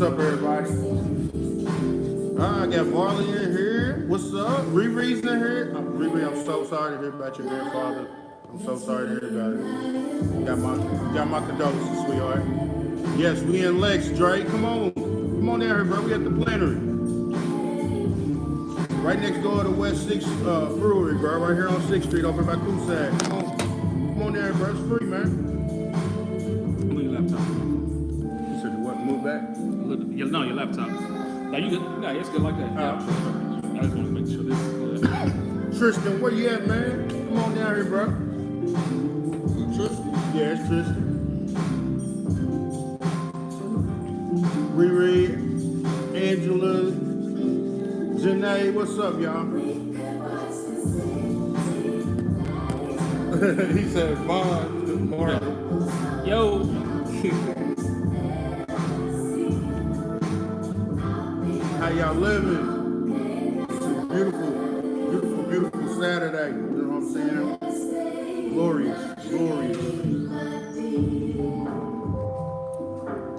up, everybody? I got Marley in here. What's up? Riri's in here. Riri, I'm so sorry to hear about your grandfather. I'm so sorry to hear about it. Got my condolences, sweetheart. Yes, we in Lex, Dre. Come on down here, bro. We at the Plenary. Right next door to West 6th Brewery, bro. Right here on 6th Street over by Coosad. Come on down here, bro. It's free, man. Move your laptop. You said what? Move back? No, your laptop. Now you good? Yeah, it's good like that. Yeah. I just want to make sure this is good. Tristan, where you at, man? Come on down here, bro. Tristan? Yeah, it's Tristan. Riri, Angela, Janae, what's up, y'all? He said, Vaughn, Marley. Yo. How y'all living? It's a beautiful, beautiful, beautiful Saturday. You know what I'm saying? Glorious, glorious.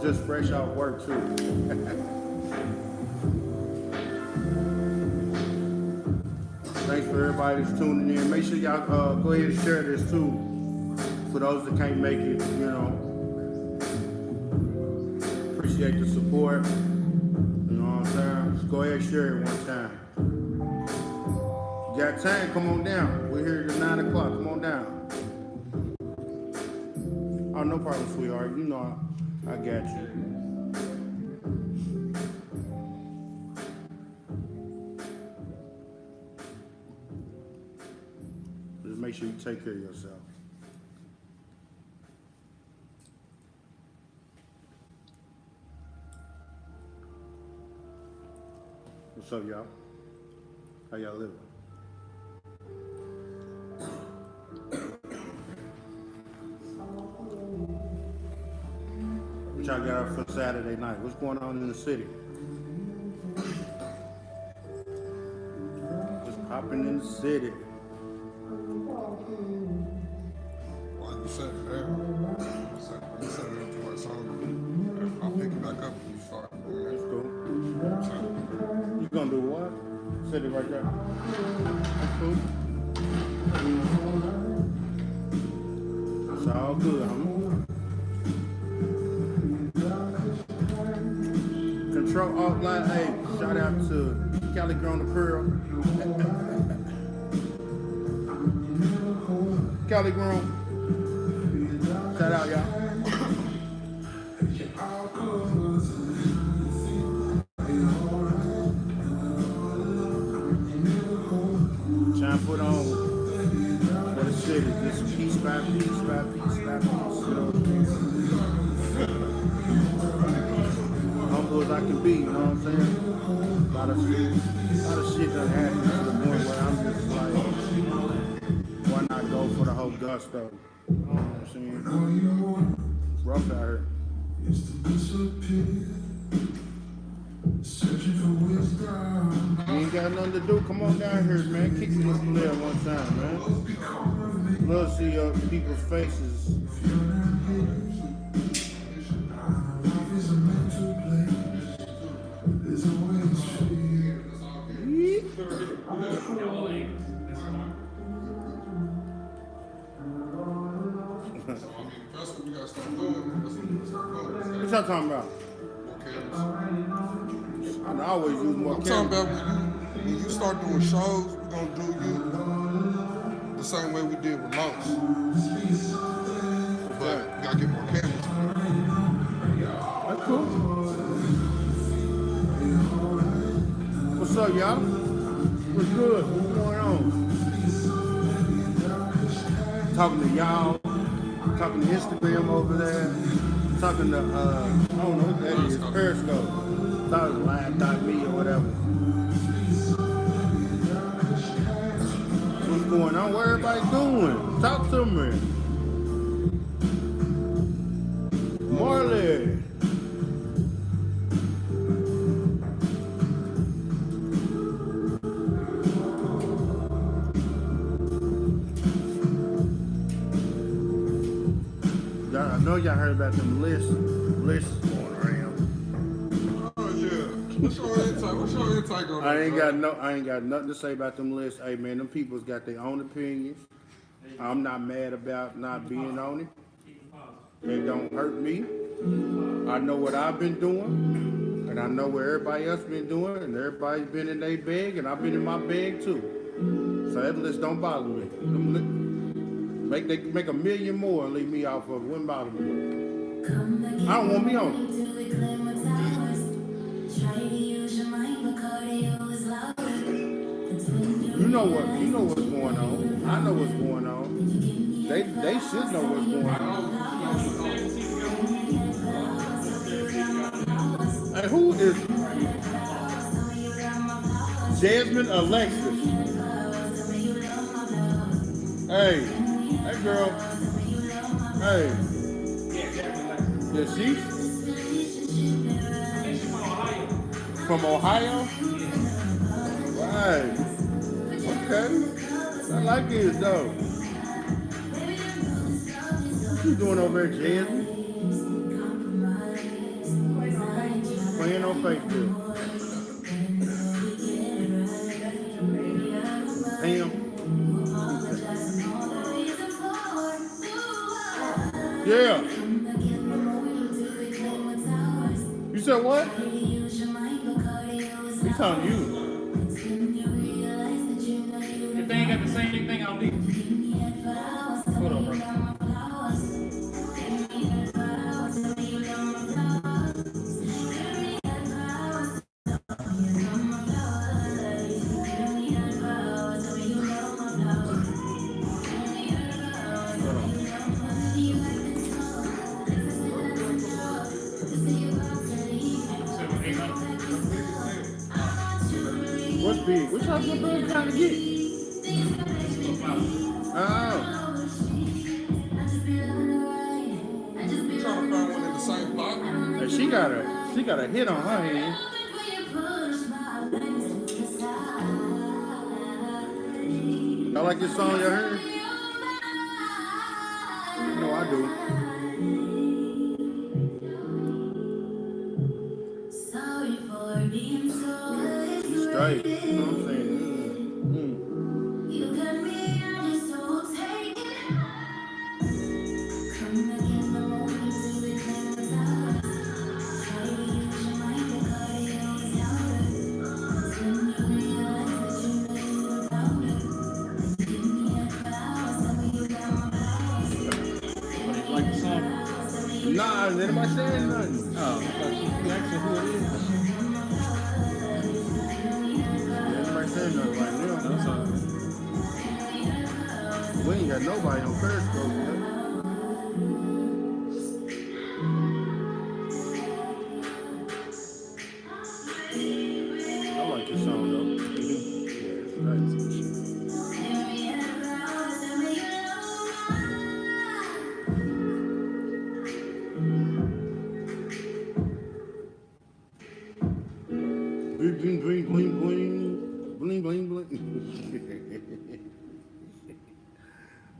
Just fresh off work too. Thanks for everybody that's tuning in. Make sure y'all go ahead and share this too. For those that can't make it, you know. Appreciate the support. Just go ahead and share it one time. You got time? Come on down. We're here at 9 o'clock. Come on down. Oh, no problem, sweetheart. You know I got you. Just make sure you take care of yourself. What's up, y'all? How y'all living? What y'all got out for Saturday night? What's going on in the city? What's popping in the city? Like you said, you said it twice. I'll pick it back up when you start. That's cool. You gonna do what? Set it right there. That's cool. It's all good, homie. Control Alt Line. Hey, shout out to Cali Grown the Pearl. Cali Grown. Shout out, y'all. Trying to put on for the city, just piece by piece by piece by piece. Humble as I can be, you know what I'm saying? A lot of shit that happens to the point where I'm just like, why not go for the whole gusto? You know what I'm saying? It's rough out here. You ain't got nothing to do. Come on down here, man. Kick me up there one time, man. Love to see people's faces. What y'all talking about? I always use more cameras. I'm talking about when you start doing shows, we're gonna do you the same way we did with Lost. But we gotta get more cameras. That's cool. What's up, y'all? What's good? What's going on? Talking to y'all. Talking to Instagram over there. Talking to, I don't know what that is, Periscope. Thought it was live.me or whatever. What's going on? What everybody doing? Talk to me. Marley. I know y'all heard about them lists going around. What's your insight? What's your insight on that? I ain't got nothing to say about them lists. Hey man, them people's got their own opinions. I'm not mad about not being on it. It don't hurt me. I know what I've been doing, and I know what everybody else been doing, and everybody's been in their bag, and I've been in my bag too. So that list don't bother me. They make a million more and leave me off of it. Wouldn't bother me. I don't want me on it. You know what's going on. I know what's going on. They should know what's going on. Hey, who is Jasmine Alexis? Hey girl. Hey. Yeah, she's from Ohio? Right. Okay. I like this though. What you doing over there, Jasmine? Playing on Facebook. Damn. Yeah. You said what? He's on you. If they ain't got the same thing, I don't need it. Hold on, bro. What's big? Which house your brother trying to get? Oh. Trying to find one in the same block. Hey, she got a hit on her hand. Y'all like this song you heard? No, I do. She's straight. You know what I'm saying? Like the song? Nah, anybody saying nothing. Oh, you asking who it is? Anybody saying nothing right now. That's all. We ain't got nobody on Periscope yet. I like this song though. Yeah, it's nice. Bling bling bling bling bling bling bling.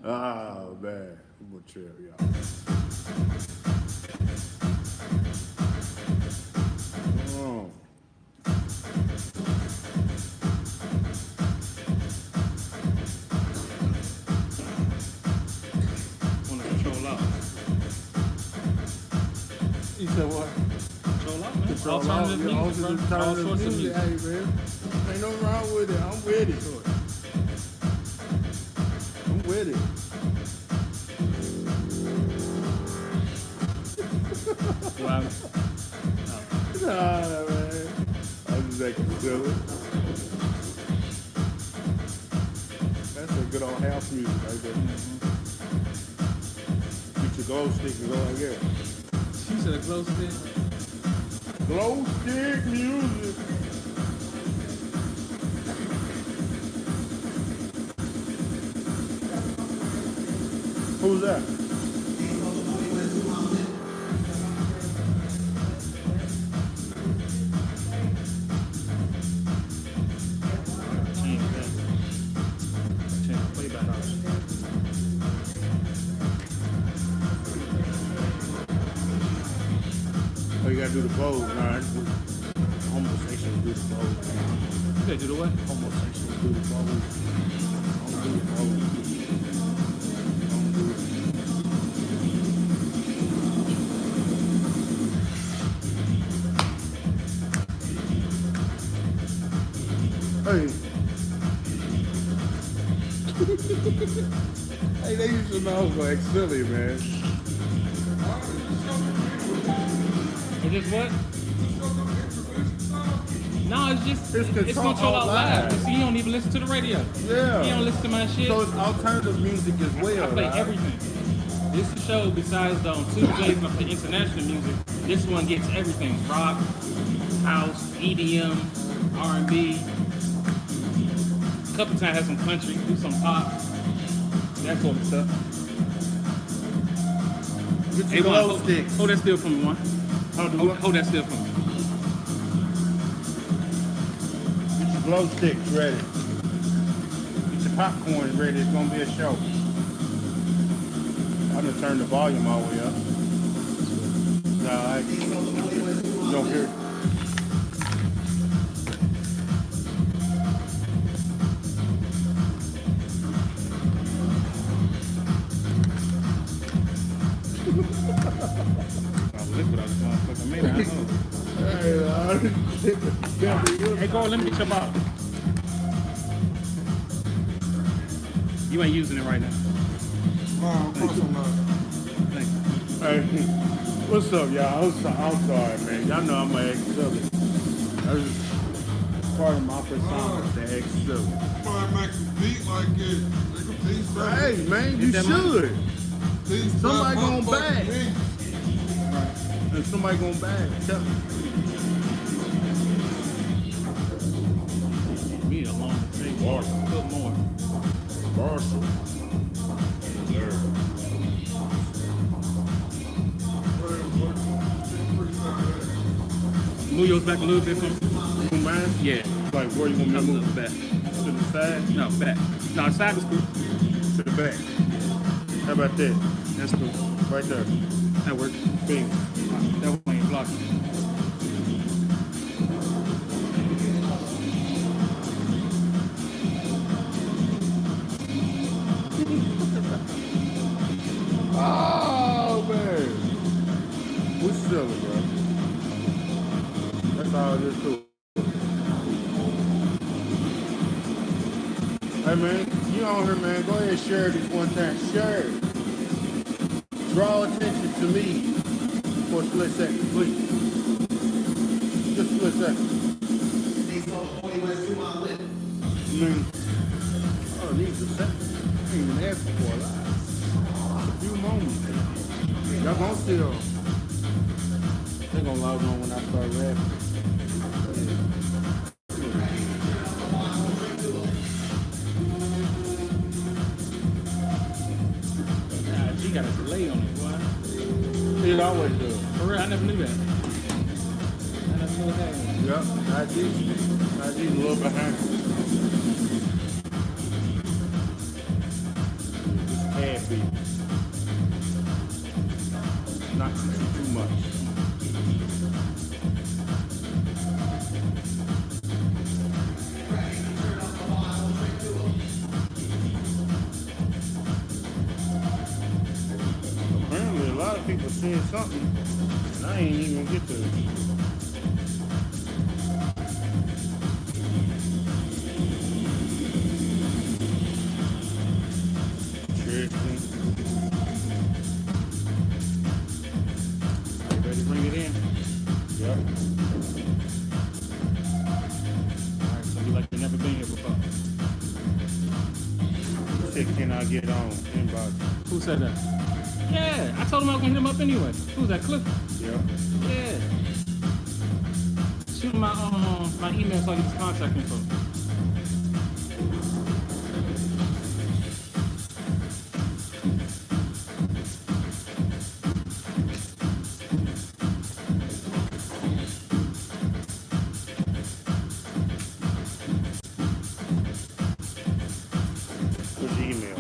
Oh man, I'm gonna chill, y'all. Oh. Want to control out. You said what? Control out, man. Control Alternative out, music, bro. All alternative sorts of music. music. Hey man, ain't nothing wrong with it. I'm with it. I'm with it. Wow. Nah, man. I'm just acting silly. That's a good old house music right there. Get your glow stick and go like that. She said a glow stick. Glow stick music. Who's that? Change the playback option. Oh, you gotta do the pose. Nah, I'm gonna say Okay, do the what? Homosexual dude, don't do it. Hey. Hey, they used to know like silly, man. It's just what? No, it's just It's control out live. You see, you don't even listen to the radio. Yeah. You don't listen to my shit. So it's alternative music as well. I play right? everything. This show, besides on Tuesdays I play international music, this one gets everything: rock, house, EDM, R&B. A couple times have some country, do some pop, that sort of stuff. Get Hey, your Juan, glow sticks. hold that still for me, Juan. Hold that still for me. Get your glow sticks ready. Get your popcorn ready. It's gonna be a show. I'm gonna turn the volume all the way up. Nah, you don't hear it. Liquid out this motherfucker. Maybe, I don't know. Hey, go on, let me get your bottle. You ain't using it right now. No, of course I'm not. Thank you. Hey, what's up, y'all? I'm sorry, man. Y'all know I'm an ex-silly. That's part of my persona, the ex-silly. Somebody make a beat like this. Nigga, please back. Hey, man, you Is that should. Please somebody back gonna motherfucking bag. beat. And somebody gonna bag. Tell me. We need a longer take. Water. Put more. Marshall. Move yours back a little bit from. You man? Yeah. Like, where you want me A to little move? back. To the side? No, back. No, side is cool. To the back. How about that? That's cool. Right there. That works. Bing. That one ain't blocking. Oh, man. We silly, bro. That's all it is, too. Hey, man, you on here, man. Go ahead and share this one time. Share it. Draw attention to me for a split second, please. Just a split second. I mean, oh, these are seconds. I ain't even asking for a lot. A few moments. Y'all gonna still. They gonna log on when I start rapping. Nah, G got a delay on it, boy. It always does. For real, I never knew that. I never knew that. Yep, IG's a little behind. Just can't be. Not too much. Apparently, a lot of people seeing something, and I ain't even get to it. Tristan. You ready to bring it in? Yep. Alright, so you like you never been here before. Said, can I get on inbox? Who said that? Yeah, I told him I was gonna hit him up anyway. Who's that, Cliff? Yep. Yeah. Shoot him my email so I get his contact info. What's the email?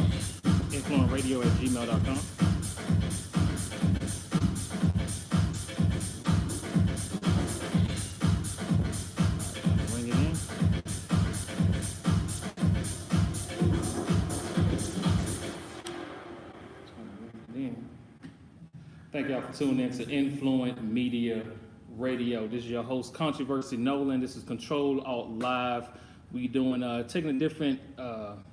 InFluentRadio@gmail.com. Ring Thank y'all for tuning in to InFluent Media Radio. This is your host, Controversy Nolan. This is Control Alt Live. We doing taking a different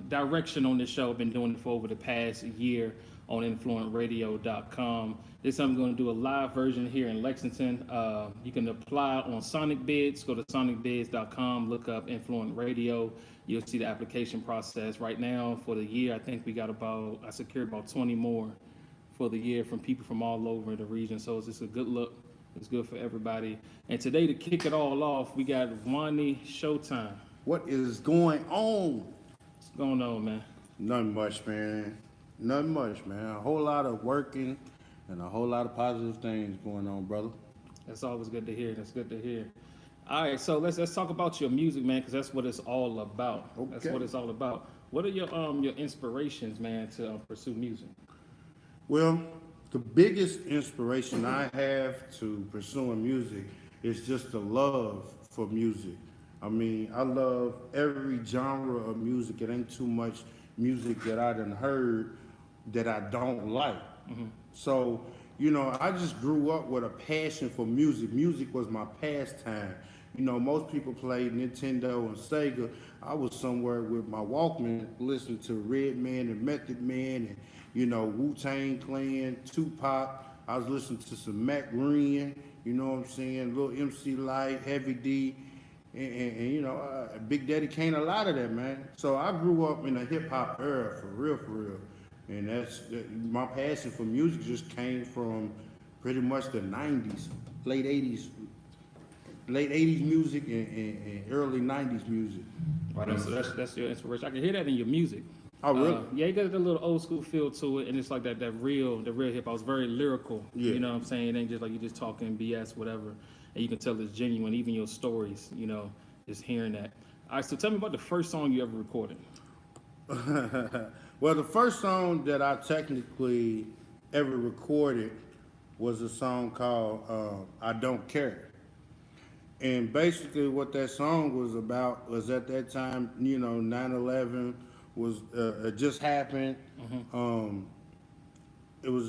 direction on this show. I've been doing it for over the past year on InFluentRadio.com. This time I'm going to do a live version here in Lexington. You can apply on Sonic Bids. Go to sonicbids.com, look up Influent Radio. You'll see the application process. Right now for the year, I think I secured about 20 more for the year from people from all over the region. So it's just a good look. It's good for everybody. And today to kick it all off, we got Wanie Showtime. What is going on? What's going on, man? Nothing much, man. Nothing much, man. A whole lot of working and a whole lot of positive things going on, brother. That's always good to hear. That's good to hear. All right, so let's talk about your music, man, because that's what it's all about. Okay. That's what it's all about. What are your inspirations, man, to pursue music? Well, the biggest inspiration I have to pursuing music is just the love for music. I mean, I love every genre of music. It ain't too much music that I done heard that I don't like. Mm-hmm. So, you know, I just grew up with a passion for music. Music was my pastime. You know, most people played Nintendo and Sega. I was somewhere with my Walkman listening to Redman and Method Man and, you know, Wu-Tang Clan, Tupac. I was listening to some Mac Ren, you know what I'm saying, Little MC Light, Heavy D, and you know, Big Daddy Kane, a lot of that, man. So I grew up in a hip-hop era, for real. And my passion for music just came from pretty much the 90s, late 80s music and early 90s music. Right, so that's your inspiration. I can hear that in your music. Oh, really? Yeah, you got a little old school feel to it, and it's like that real hip hop. It's very lyrical. Yeah. You know what I'm saying? It ain't just like you just talking BS, whatever. And you can tell it's genuine, even your stories, you know, just hearing that. All right, so tell me about the first song you ever recorded. Well, the first song that I technically ever recorded was a song called I Don't Care. And basically what that song was about was at that time, you know, 9/11 was just happened. Mm-hmm. It was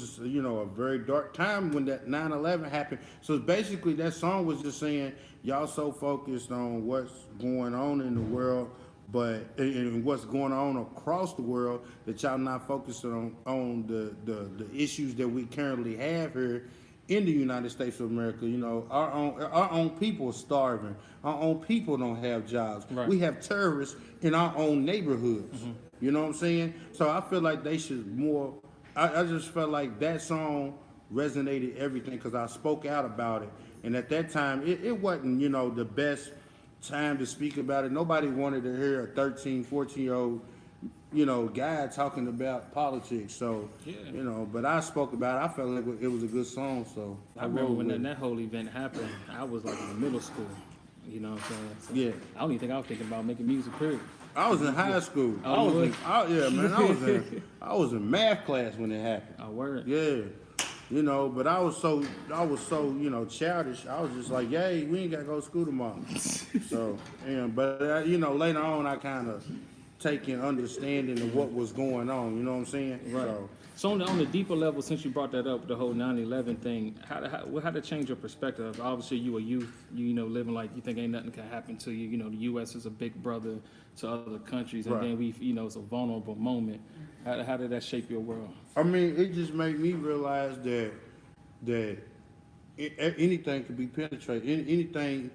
just you know, a very dark time when that 9/11 happened. So basically that song was just saying y'all so focused on what's going on in the world, but and what's going on across the world that y'all not focused on the issues that we currently have here in the United States of America. You know, our own people are starving. Our own people don't have jobs. Right. We have terrorists in our own neighborhoods. Mm-hmm. You know what I'm saying? So I feel like they should more. I just felt like that song resonated everything because I spoke out about it. And at that time, it wasn't, you know, the best time to speak about it. Nobody wanted to hear a 13, 14-year-old, you know, guy talking about politics. So, Yeah. you know, but I spoke about it. I felt like it was a good song. So I remember when that whole event happened, I was like in middle school. You know what I'm saying? So Yeah. I don't even think I was thinking about making music, period. I was in high school. Oh, I was in math class when it happened. Oh, word. Yeah. You know, but I was so, you know, childish. I was just like, yay, we ain't got to go to school tomorrow. So, but, you know, later on, I kind of taking understanding of what was going on. You know what I'm saying? Right. So on the deeper level, since you brought that up, the whole 9/11 thing, how did it change your perspective? Obviously, you a youth, you know, living like you think ain't nothing can happen to you. You know, the U.S. is a big brother to other countries, and then you know, it's a vulnerable moment. How did that shape your world? I mean, it just made me realize that anything can be penetrated. Anything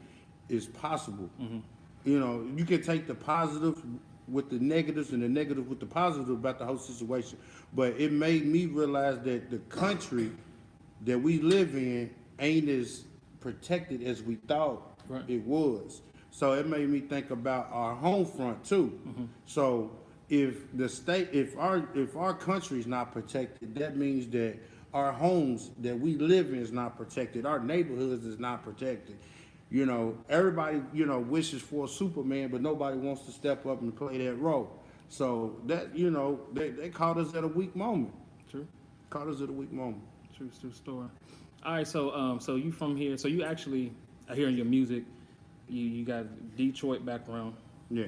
is possible. Mm-hmm. You know, you can take the positive with the negatives and the negative with the positive about the whole situation. But it made me realize that the country that we live in ain't as protected as we thought it was. So it made me think about our home front too. Mm-hmm. So if our country's not protected, that means that our homes that we live in is not protected. Our neighborhoods is not protected. You know, everybody, you know, wishes for a Superman, but nobody wants to step up and play that role. So that, you know, they caught us at a weak moment. True. Caught us at a weak moment. True story. All right, so you from here. So you actually, I hear in your music, you got Detroit background. Yeah.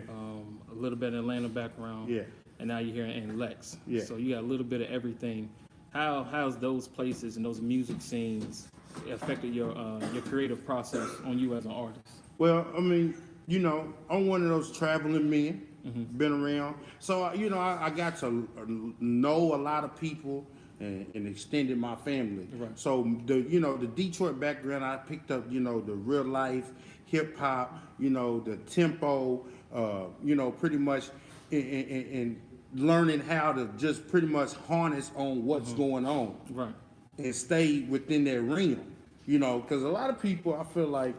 A little bit of Atlanta background. Yeah. And now you're here in Lex. Yeah. So you got a little bit of everything. how's those places and those music scenes affected your creative process on you as an artist? Well, I mean, you know, I'm one of those traveling men, been around. So, you know, I got to know a lot of people and extended my family. Right. So, the Detroit background, I picked up, you know, the real life, hip hop, you know, the tempo, pretty much in learning how to just pretty much harness on what's going on. Right. And stay within that realm, you know, because a lot of people, I feel like,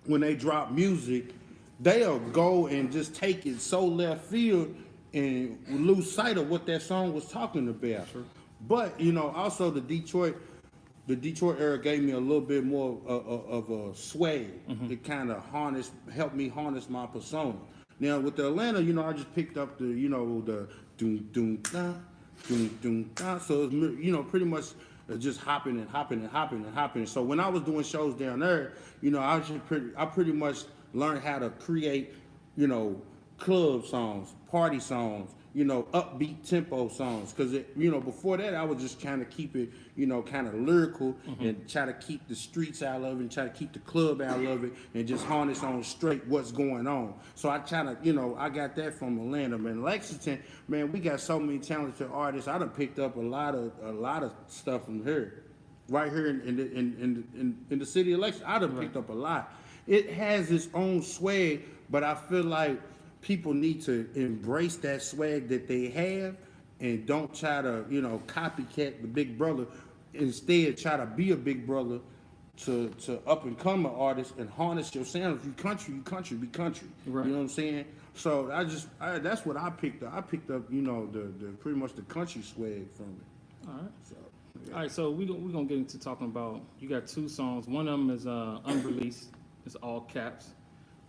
when they drop music, they'll go and just take it so left field and lose sight of what that song was talking about. Sure. But, you know, also the Detroit era gave me a little bit more of a sway. It kind of helped me harness my persona. Now with the Atlanta, you know, I just picked up the doom doom da, doom doom da. So it's, you know, pretty much just hopping and hopping and hopping and hopping. So when I was doing shows down there, you know, I pretty much learned how to create, you know, club songs, party songs, you know, upbeat tempo songs. Because, you know, before that, I would just kind of keep it, you know, kind of lyrical and try to keep the streets out of it and try to keep the club out of it and just harness on straight what's going on. So I try to, you know, I got that from Atlanta. Man, Lexington, man, we got so many talented artists. I done picked up a lot of stuff from here. Right here in the city of Lexington, I done picked up a lot. It has its own swag, but I feel like people need to embrace that swag that they have and don't try to, you know, copycat the big brother. Instead, try to be a big brother to up and coming artists and harness your sound. If you country, be country. Right. You know what I'm saying? So that's what I picked up. I picked up, you know, the pretty much the country swag from it. All right. So, All right, so we're gonna get into talking about, you got 2 songs. One of them is unreleased. It's all caps.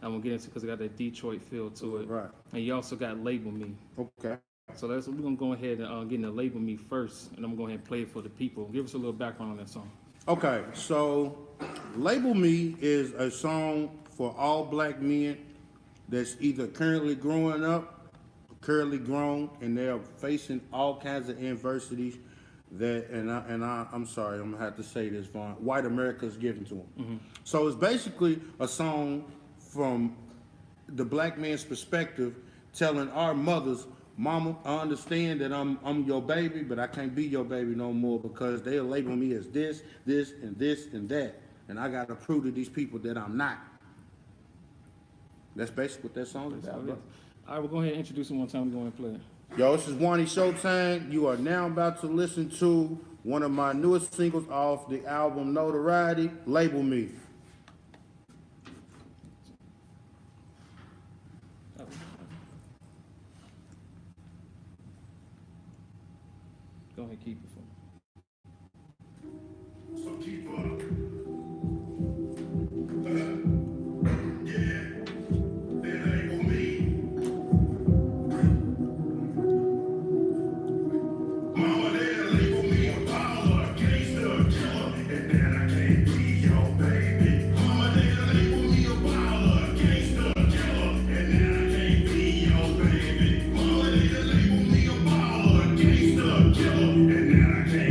I'm gonna get into because it got that Detroit feel to it. Right. And you also got Label Me. Okay. So we're gonna go ahead and get into Label Me first, and I'm gonna go ahead and play it for the people. Give us a little background on that song. Okay, so Label Me is a song for all black men that's either currently growing up, currently grown, and they're facing all kinds of adversities that, I'm sorry, I'm gonna have to say this, Vaughn, white America's giving to them. So it's basically a song from the black man's perspective, telling our mothers, Mama, I understand that I'm your baby, but I can't be your baby no more because they'll label me as this, and this, and that. And I got to prove to these people that I'm not. That's basically what that song is about, bro. All right, we'll go ahead and introduce him one time. We're going to play it. Yo, this is Wanie Showtime. You are now about to listen to one of my newest singles off the album Notoriety, Label Me. Go ahead, keep it for me. So keep up. They label me. Mama, they label me a baller, gangster, killer, and then I can't be your baby. Mama, they label me a baller, gangster, killer, and then I can't be your baby. Mama, they label me a baller, gangster, killer, and then I can't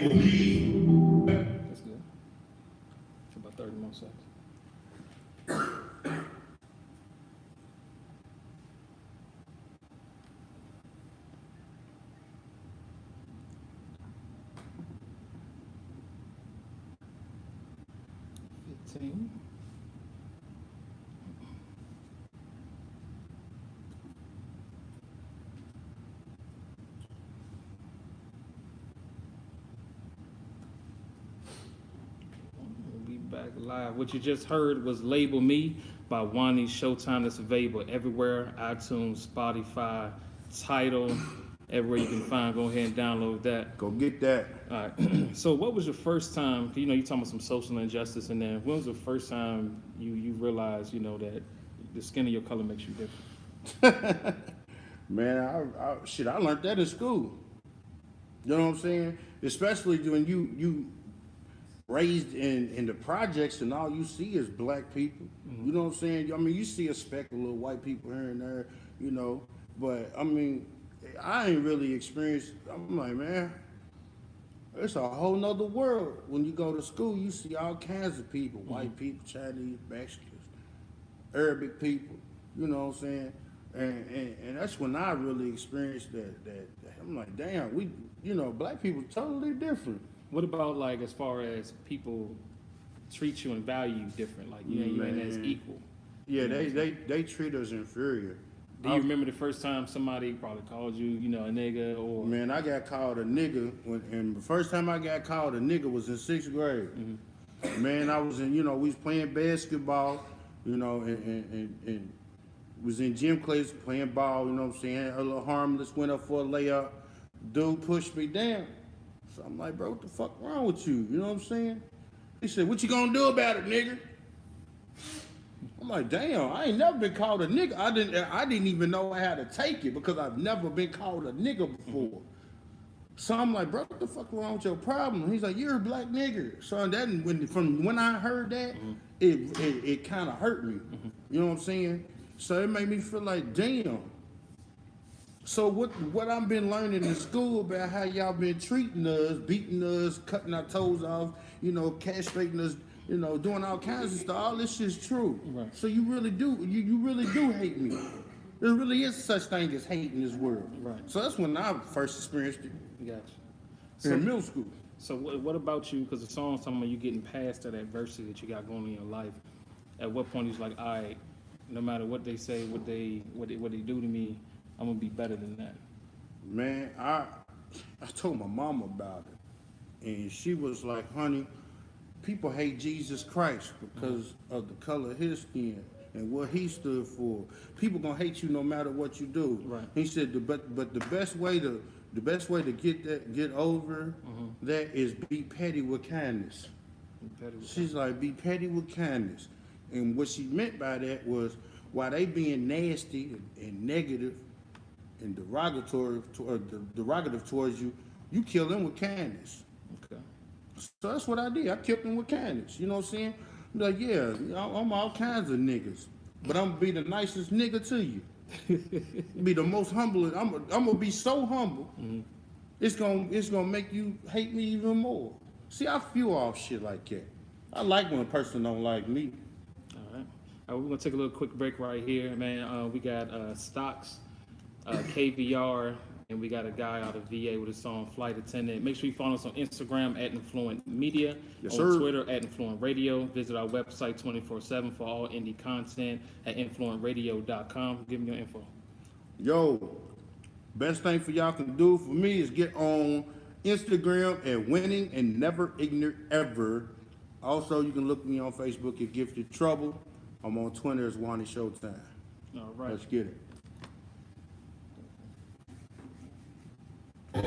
label me. That's good. For about 30 more seconds. We'll be back live. What you just heard was Label Me by Wanie Showtime. That's available everywhere, iTunes, Spotify, Tidal, everywhere you can find. Go ahead and download that. Go get that. All right. So what was your first time, you know, you talking about some social injustice in there. When was the first time you realized, you know, that the skin of your color makes you different? Man, I learned that in school. You know what I'm saying? Especially when you raised in the projects and all you see is black people. You know what I'm saying? I mean, you see a speck of little white people here and there, you know, but I mean, I ain't really experienced, I'm like, man, it's a whole nother world. When you go to school, you see all kinds of people, white people, Chinese, Mexicans, Arabic people, you know what I'm saying? And that's when I really experienced that I'm like, damn, we, you know, black people totally different. What about like as far as people treat you and value you different? Like you ain't as equal. Yeah, they treat us inferior. Do you remember the first time somebody probably called you, you know, a nigga or? Man, I got called a nigga and the first time I got called a nigga was in 6th grade. Man, I was in, you know, we was playing basketball, you know, and was in gym class playing ball, you know what I'm saying? A little harmless, went up for a layup. Dude pushed me down. So I'm like, bro, what the fuck wrong with you? You know what I'm saying? He said, what you gonna do about it, nigga? I'm like, damn, I ain't never been called a nigga. I didn't even know how to take it because I've never been called a nigga before. So I'm like, bro, what the fuck wrong with your problem? He's like, you're a black nigga. So that from when I heard that, it kind of hurt me. You know what I'm saying? So it made me feel like, damn. So what I've been learning in school about how y'all been treating us, beating us, cutting our toes off, you know, castrating us, you know, doing all kinds of stuff. All this shit's true. Right. So you really do, you really do hate me. There really is such thing as hate in this world. Right. So that's when I first experienced it. Gotcha. In middle school. So what about you? Because the song's talking about you getting past that adversity that you got going in your life. At what point he's like, all right, no matter what they say, what they do to me, I'm gonna be better than that. Man, I told my mama about it, and she was like, honey, people hate Jesus Christ because of the color of his skin and what he stood for. People gonna hate you no matter what you do. Right. He said, but the best way to get over that is be petty with kindness. She's like, be petty with kindness. And what she meant by that was, while they being nasty and negative and derogative towards you, you kill them with kindness. Okay. So that's what I did. I killed them with kindness. You know what I'm saying? I'm like, yeah, I'm all kinds of niggas, but I'm gonna be the nicest nigga to you. Be the most humble. I'm gonna be so humble. It's gonna make you hate me even more. See, I feel off shit like that. I like when a person don't like me. All right. We're gonna take a little quick break right here, man. We got Stocks, KVR, and we got a guy out of VA with his song Flight Attendant. Make sure you follow us on Instagram at InFluent Media, on Twitter at InFluent Radio. Visit our website 24/7 for all indie content at InFluentRadio.com. Give me your info. Yo, best thing for y'all can do for me is get on Instagram at Winning and Never Ignorant Ever. Also, you can look me on Facebook at Gifted Trouble. I'm on Twitter as Wanie Showtime. All right. Let's get it. I'm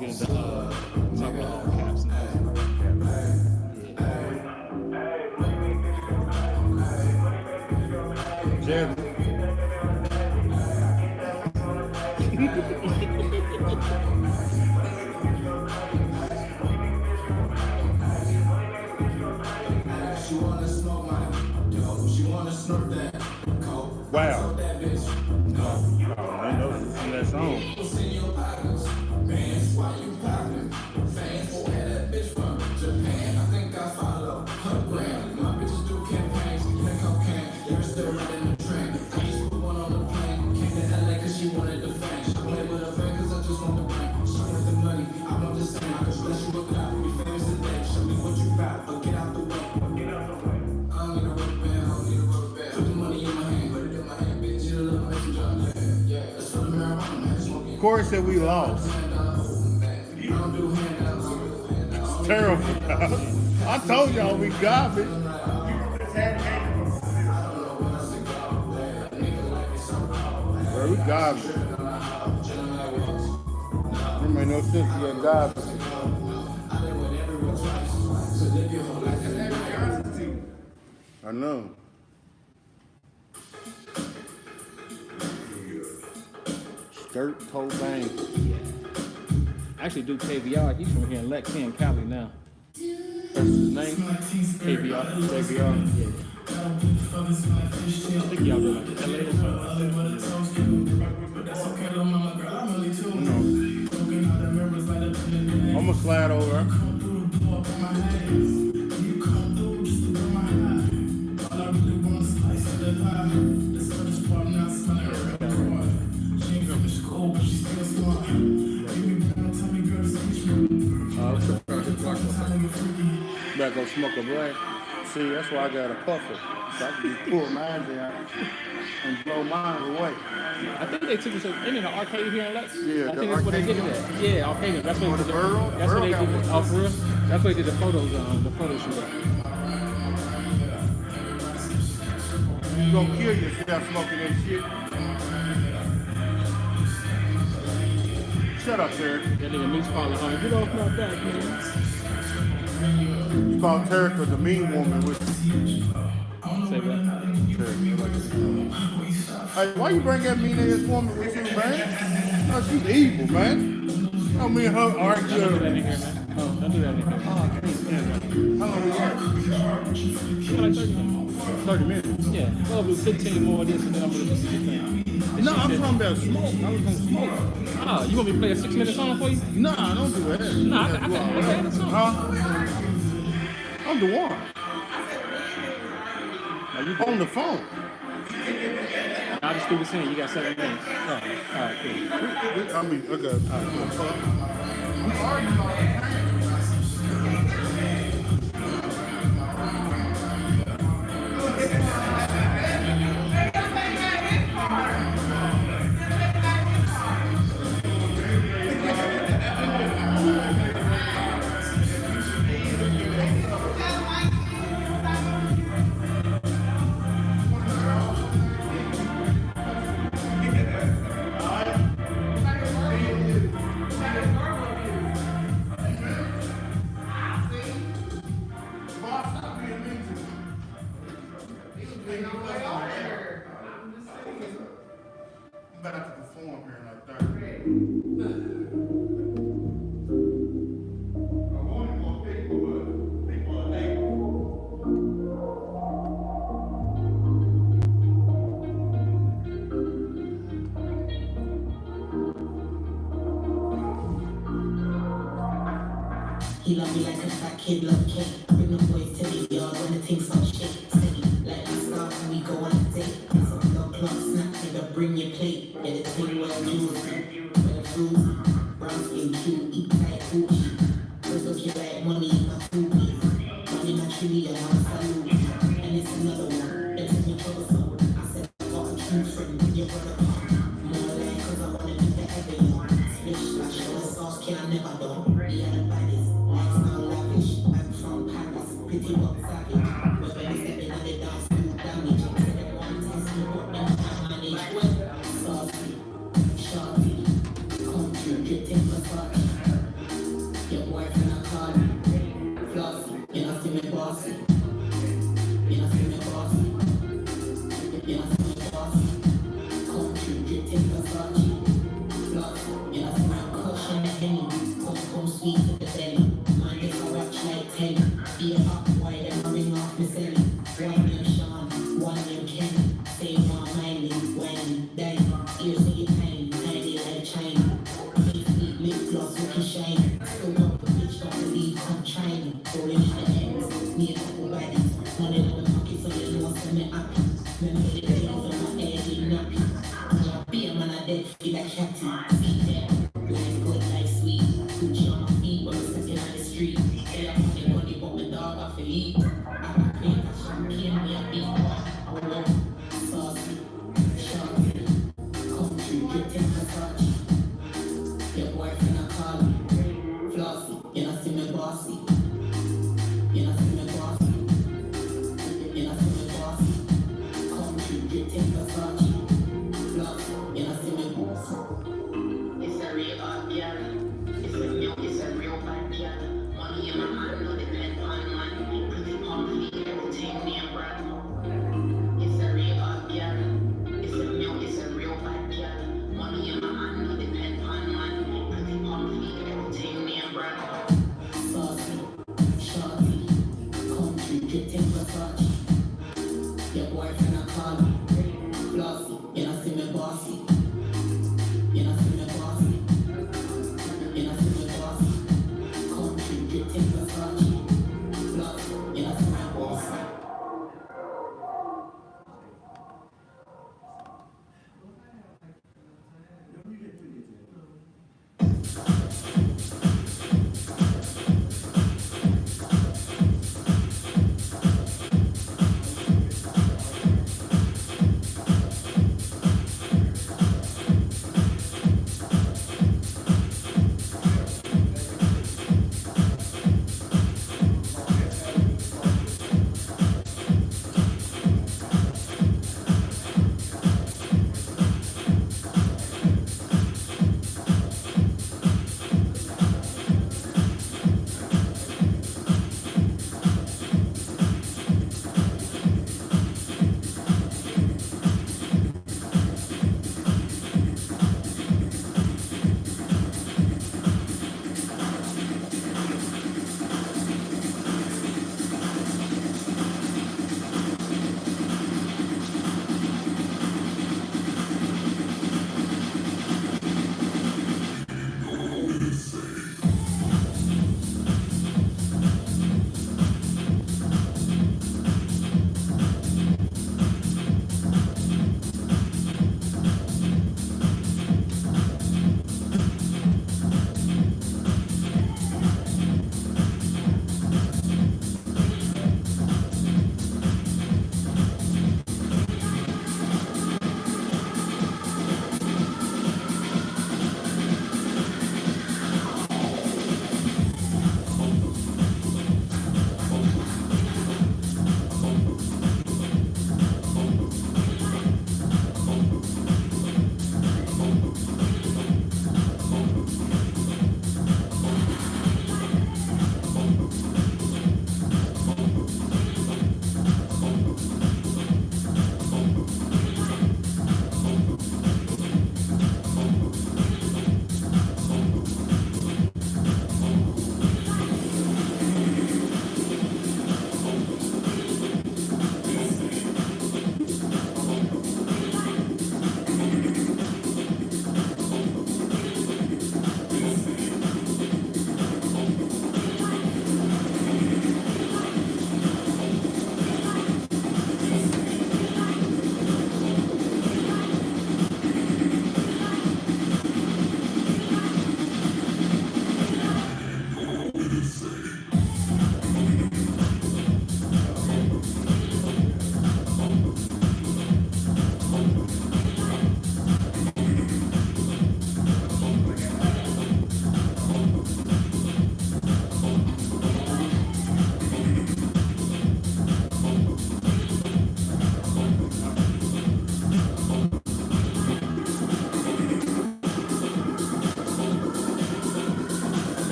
gonna talk about all caps now. Jeb. She wanna smoke my dope, she wanna snort that coke. Wow. That bitch. Oh, that song. Corey said we lost. It's terrible. I told y'all we garbage. Bro, we garbage. It made no sense to get garbage. I know. Skirt, toe bang. I actually do KVR. He's from here in Lex, he in Cali now. That's his name? KVR. KVR. Yeah. I think y'all do like LA or something. I'm gonna slide over. Better go smoke a blunt. See, that's why I got a puffer. So I can just pull mine down and blow mine away. I think they took us in the arcade here in Lex. Yeah, I the think that's what they arcade did one? that. Yeah, arcade. That's what Oh, they the did. Burrow? That's what they Burrow did. got Oh, for real? That's what they did the photos on, the photo shoot. You gonna kill yourself smoking that shit. Shut up, Terry. That nigga Meeks calling home. Get off my back, man. You call Terica the mean woman with Say what? Hey, why you bring that mean ass woman with you, man? Oh, she's evil, man. I mean, her Don't do that argue. in here, man. Oh, don't do that in here. Oh, I can't stand that. How long we got? Yeah, like 30 minutes. 30 minutes. Yeah, well, do 15 more of this and then I'm gonna do 16. No, I'm talking about smoke. I was gonna smoke. Oh, you want me to play a 6-minute song for you? Nah, don't do that. Nah, I can play the song. Huh? I'm the one. Are you On the phone. I'll just do the same. You got 7 minutes. Oh, all right, cool. I mean, okay. I'm about to perform here in like 30 minutes. I want more people, but people are able. He love me like a fat kid love cake. Bring the boys to the yard when the things start shake. Steady, like the start when we go on a date. Some dog clock snap, nigga, bring your plate. Yeah, the thing well juicy. When the fruits, brown skin cute, eat tight coochie. First look you like money in my foodies. Money naturally and I'm salute. And it's another one, that's in your troublesome. I said, I got a true friend, bring your brother come. More like, cause I wanna be the ever young. Splish, splash, all the sauce can I never done. We are the baddest. Lifestyle lavish, I'm from Paris, pretty but savage. But when we step in on the dance, do damage. Say them one test me, but them can't manage. Well, saucy, sharpy, country, get feel like chatty. See there, life good, life sweet. Gucci on my feet, but I'm stepping on the street. Hey, I'm fucking money, but my dog off the lead. I paint a champagne, me a big pot. I want saucy, shorty, country, dripping Versace. Your boyfriend a call me, flossy. You know see me bossy. You know see me bossy. You know see me bossy. Country, dripping Versace. Flossy. You know see me bossy. It's a real hot girl. It's a real bad girl. Money in my hand, no depend on man. Pretty comfy, everything me and brand. It's a real hot girl. It's a real bad girl. Money in my hand,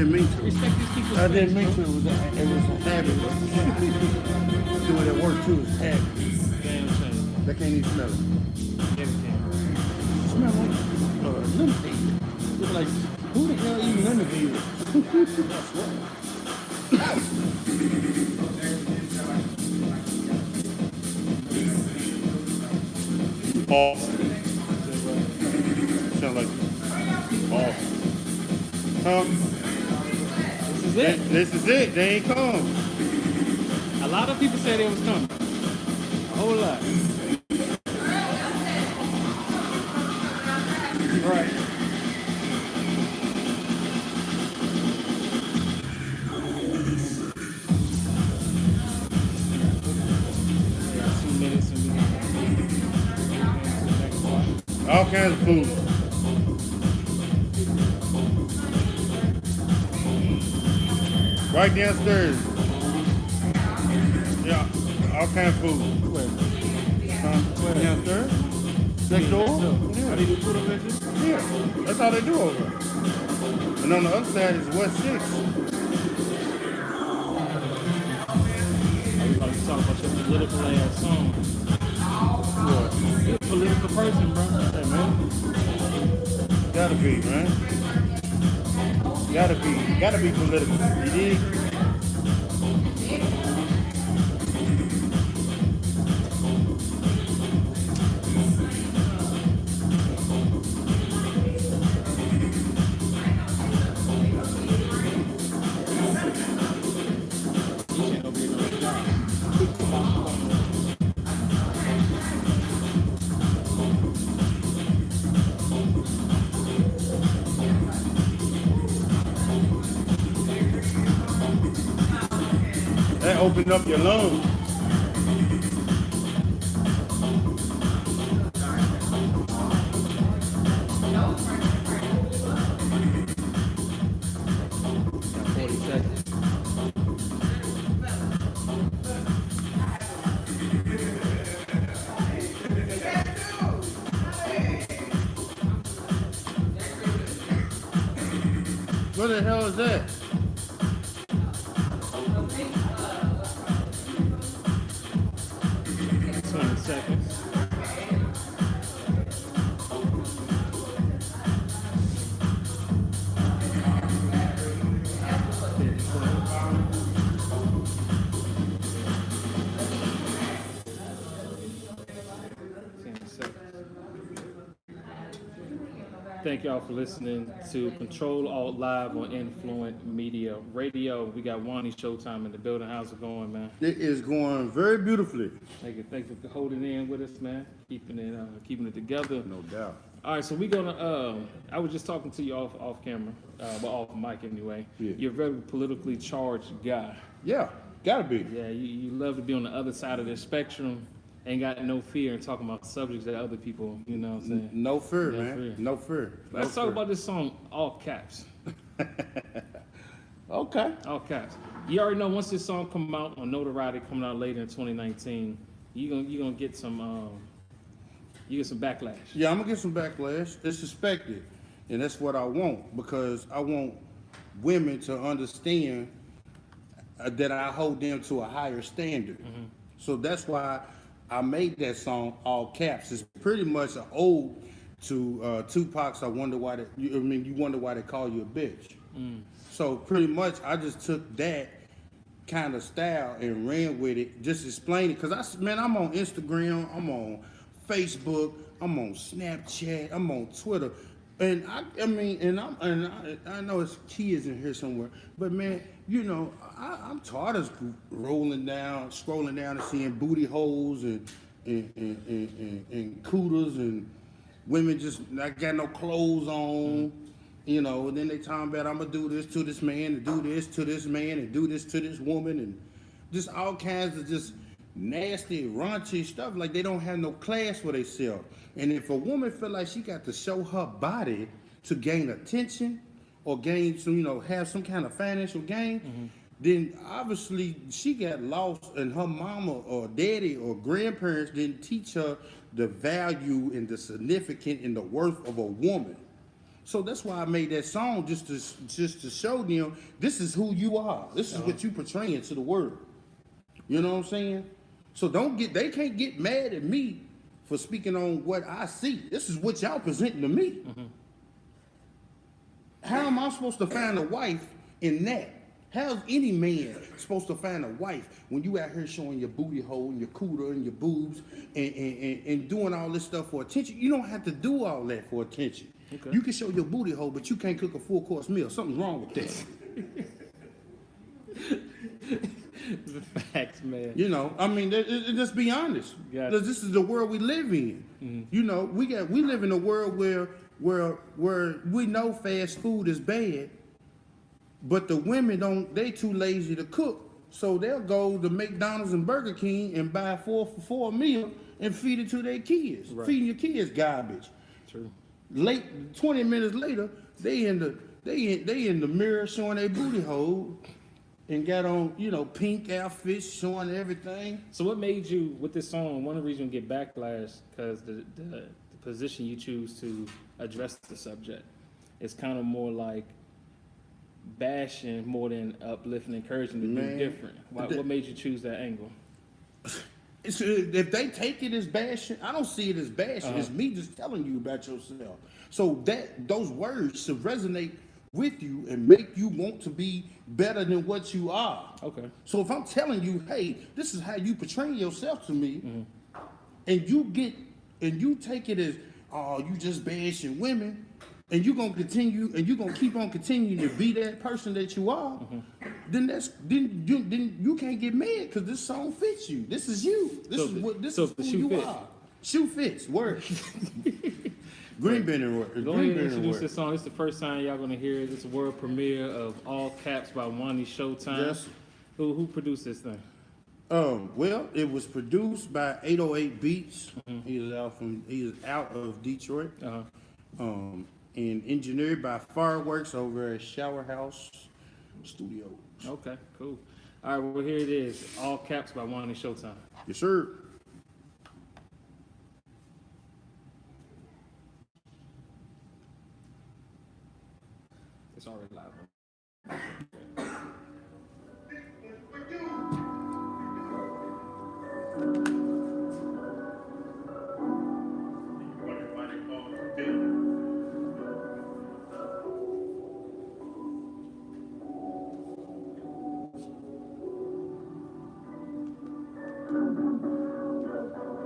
didn't mean to. Respect these people's I didn't space, mean to. bro. It was a habit. Do it at work too. It's a habit. Damn shame. They can't even smell it. Everything. Smell like lemonade. It's like, who the hell eating lemonade? Awesome. Sound like awesome. This is it. This is it. They ain't come. A lot of people say they was coming. A whole lot. Right. We got 2 minutes and we can to the next part. All kinds of food. Right downstairs. Yeah, all kinds of food. Downstairs? Next door? How Yeah. do you do food over there? Yeah, that's how they do over there. And on the other side is West 6. We about to talk about your political ass song. You're a political person, bro. Hey, man. Gotta be, man. Gotta be political. You dig? You ain't over here doing your job. That opened up your lungs. Got 40 seconds. What the hell is that? 20 seconds. Thank y'all for listening to Control Alt Live on InFluent Media Radio. We got Wanie Showtime in the building. How's it going, man? It is going very beautifully. Thank you for holding in with us, man. Keeping it together. No doubt. All right, so we're gonna. I was just talking to you off camera, well, off mic anyway. Yeah. You're a very politically charged guy. Yeah, gotta be. Yeah, you love to be on the other side of the spectrum. Ain't got no fear in talking about subjects that other people, you know what I'm saying? No fear, No man. fear. No fear. Let's talk about this song, All Caps. Okay. All Caps. You already know once this song come out on Notoriety coming out later in 2019, you gonna get some backlash. Yeah, I'm gonna get some backlash. It's expected, and that's what I want because I want women to understand that I hold them to a higher standard. So that's why I made that song All Caps. It's pretty much an ode to Tupac's You wonder why they call you a bitch. So pretty much I just took that kind of style and ran with it, just explain it. Cause I'm on Instagram, I'm on Facebook, I'm on Snapchat, I'm on Twitter. And I know it's kids in here somewhere, but man, you know, I'm tired of scrolling down and seeing booty holes and cooters and women just not got no clothes on, you know. And then they talking about I'm gonna do this to this man and do this to this man and do this to this woman and just all kinds of just nasty, raunchy stuff. Like they don't have no class for themselves. And if a woman feel like she got to show her body to gain attention or gain some, you know, have some kind of financial gain, then obviously she got lost and her mama or daddy or grandparents didn't teach her the value and the significance and the worth of a woman. So that's why I made that song just to show them this is who you are. This is what you portraying to the world. You know what I'm saying? So they can't get mad at me for speaking on what I see. This is what y'all presenting to me. How am I supposed to find a wife in that? How's any man supposed to find a wife when you out here showing your booty hole and your cooter and your boobs and doing all this stuff for attention? You don't have to do all that for attention. Okay. You can show your booty hole, but you can't cook a full course meal. Something's wrong with that. The facts, man. You know, I mean, let's be honest. Gotcha. This is the world we live in. You know, we live in a world where we know fast food is bad. But the women they too lazy to cook. So they'll go to McDonald's and Burger King and buy 4 for $4 meal and feed it to their kids. Right. Feeding your kids garbage. True. 20 minutes later, they in the mirror showing their booty hole and got on, you know, pink outfits showing everything. So what made you, with this song, one of the reasons you get backlash, because the position you choose to address the subject is kind of more like bashing more than uplifting, encouraging to do different. What made you choose that angle? If they take it as bashing, I don't see it as bashing. It's me just telling you about yourself. So those words should resonate with you and make you want to be better than what you are. Okay. So if I'm telling you, hey, this is how you portray yourself to me, and you take it as, oh, you just bashing women, and you're gonna continue, and you're gonna keep on continuing to be that person that you are, then you can't get mad because this song fits you. This is you. This is who you are. Shoe fits. Word. Green Bender work. Go ahead and introduce this song. It's the first time y'all gonna hear it. It's a world premiere of All Caps by Wanie Showtime. Yes. Who produced this thing? Well, it was produced by 808 Beats. He is out of Detroit. And engineered by Fireworks over at Shower House Studios. Okay, cool. All right, well, here it is. All Caps by Wanie Showtime. Yes, sir. It's already live.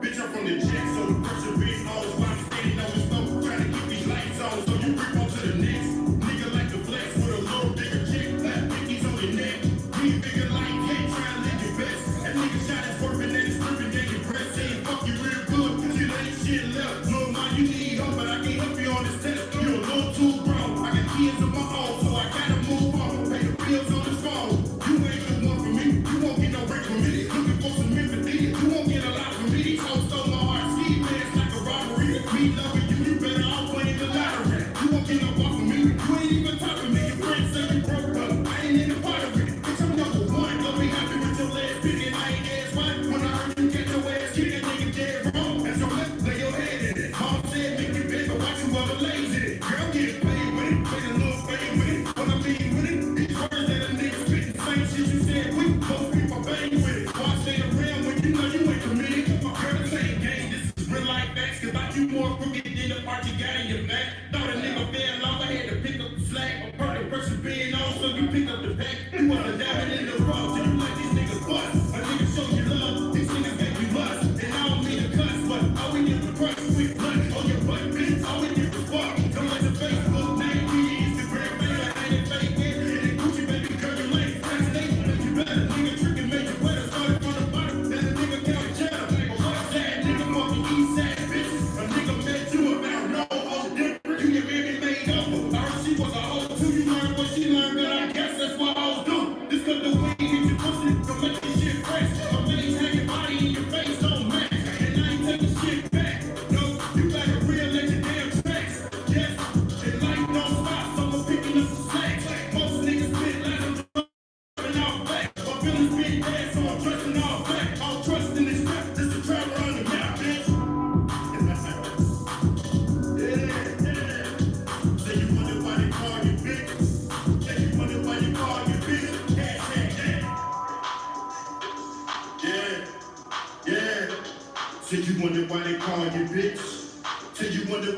Bitch, I'm from the jet, so the pressure being always while I'm standing on the stove, trying to keep these lights on, so you rip on to the next. Nigga like the flex with a little bigger chick, black pickies on your neck. We bigger like hey, try to live your best. That nigga shot his work and then he's stripping, then you press, saying fuck you real good, cause you ain't shit left. Little man, you need help, but I can't help you on this test. You're a little too grown, I got kids of my own, so I gotta move on. Pay the bills on this phone. You ain't the one for me, you won't get no break from me. Looking for some empathy, you won't get a lot from me. These hoes stole my heart, ski pants like a robbery. Me loving you, you better off winning the lottery. You won't get no one from me, you ain't even talking to me. Your friends say you broke up, I ain't in the part of it. Bitch, I'm number one, don't be happy with your last pick, and I ain't ass right. When I heard you get your ass kicked, that nigga dead wrong. And so let's lay your head in it. Mom said make you big, but watch you other lazy. Girl, get paid with it, play a little fade with it. What I mean with it, these words that a nigga spit, the same shit you said we most people bang with it. Watch stay around when you know you ain't committed. Girl, this ain't game, this is real life facts. Cause like you more crooked than the part you got in your back. Thought a nigga fell off, I had to pick up the slack. Heard the person being on, so you pick up the pack. You wasn't diving in the rough, so you let these niggas bust. A nigga show you love, these niggas make you lust. And I don't mean to cuss, but all we did was crush with blood on your butt, bitch. All we did was fuck. Don't let the Facebook name be Instagram, man. I ain't fake it. And then Gucci, baby, curl your legs. That's they make you better. Nigga tricking, make you wetter. Started from the bottom, then a nigga count cheddar. But what's that? Nigga fucking east side, bitch. A nigga met you about no whole different. You get baby made up. I heard she was a hoe too. You learned what she learned, but I guess that's what hoes do. This cut the way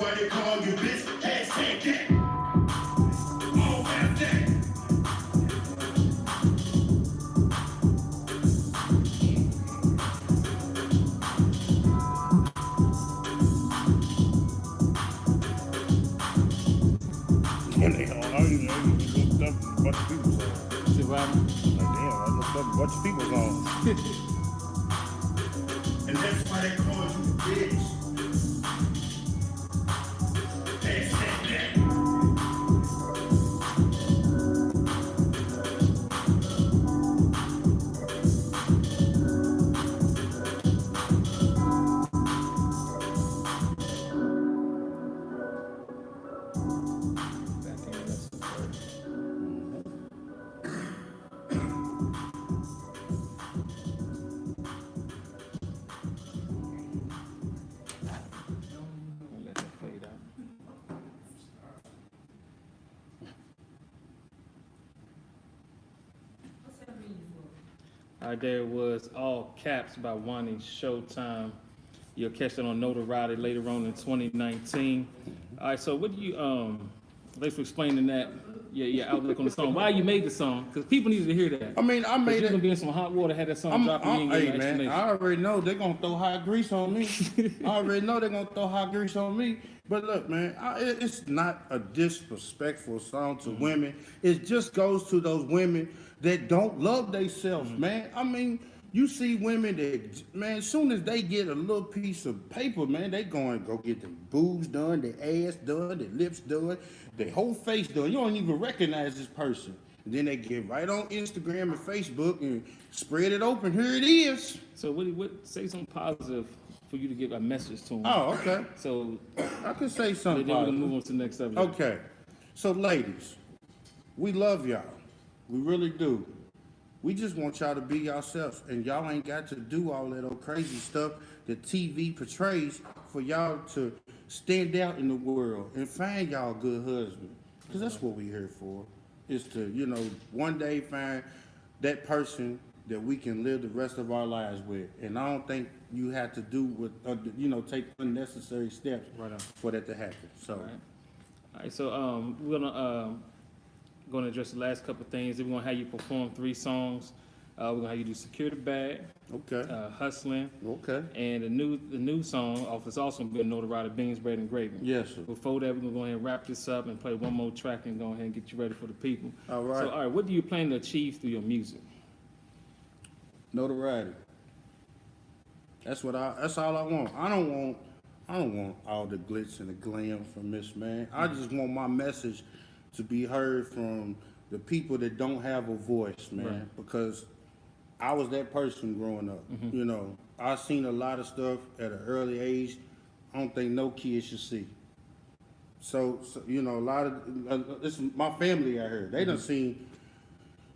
why they call you bitch. Hashtag that. All have that. And they don't know you looked up a bunch of people's songs. See what happened? Like, damn, I looked up a bunch of people's songs. And that's why they call you bitch. Hashtag that. Let that fade out. All right, there was All Caps by Wanie Showtime. You'll catch that on Notoriety later on in 2019. All right, so what do you thanks for explaining that your outlook on the song. Why you made the song? Because people needed to hear that. I mean, I made You're it. gonna be in some hot water, had that song drop, and you ain't Hey, getting no man, explanation. I already know they're gonna throw hot grease on me. I already know they're gonna throw hot grease on me. But look, man, it's not a disrespectful song to women. It just goes to those women that don't love themselves, man. I mean, you see women that, man, as soon as they get a little piece of paper, man, they going to go get their boobs done, their ass done, their lips done, their whole face done. You don't even recognize this person. And then they get right on Instagram and Facebook and spread it open. Here it is. So what say something positive for you to give a message to them. Oh, okay. So I can say then something we're gonna positive. move on to the next subject. Okay. So, ladies, we love y'all. We really do. We just want y'all to be yourselves, and y'all ain't got to do all that old crazy stuff that TV portrays for y'all to stand out in the world and find y'all a good husband. Because that's what we here for, is to, you know, one day find that person that we can live the rest of our lives with. And I don't think you have to do with, you know, take unnecessary steps Right on. for that to happen. So, All right, so we're gonna address the last couple of things. Then we're gonna have you perform 3 songs. We're gonna have you do "Secure the Bag," okay. "Hustling," Okay. and the new song off is also been notoriety, "Beans, Bread, and Gravy." Yes, sir. Before that, we're gonna go ahead and wrap this up and play one more track and go ahead and get you ready for the people. All right. So, all right, what do you plan to achieve through your music? Notoriety. That's all I want. I don't want all the glitz and the glam from this, man. I just want my message to be heard from the people that don't have a voice, man. Right. Because I was that person growing up. Mm-hmm. You know, I seen a lot of stuff at an early age I don't think no kid should see. So you know, a lot of this is my family out here. They done seen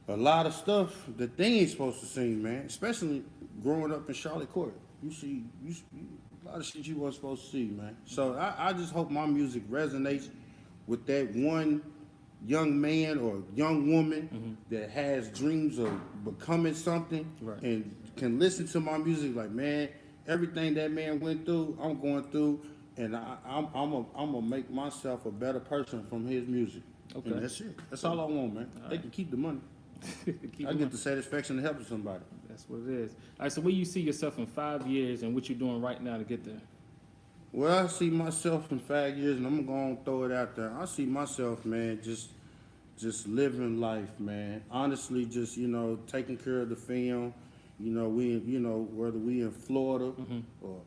a lot of stuff that they ain't supposed to see, man. Especially growing up in Charlotte Court. You see a lot of shit you wasn't supposed to see, man. So I just hope my music resonates with that one young man or young woman that has dreams of becoming something, Right. and can listen to my music like, man, everything that man went through, I'm going through, and I'm gonna make myself a better person from his music. Okay. And that's it. That's all I want, man. They can keep the money. Keep I it get the satisfaction of helping somebody. That's what it is. All right, so where you see yourself in 5 years and what you're doing right now to get there? Well, I see myself in 5 years, and I'm gonna throw it out there. I see myself, man, just living life, man. Honestly, just, you know, taking care of the film. You know, whether we in Florida or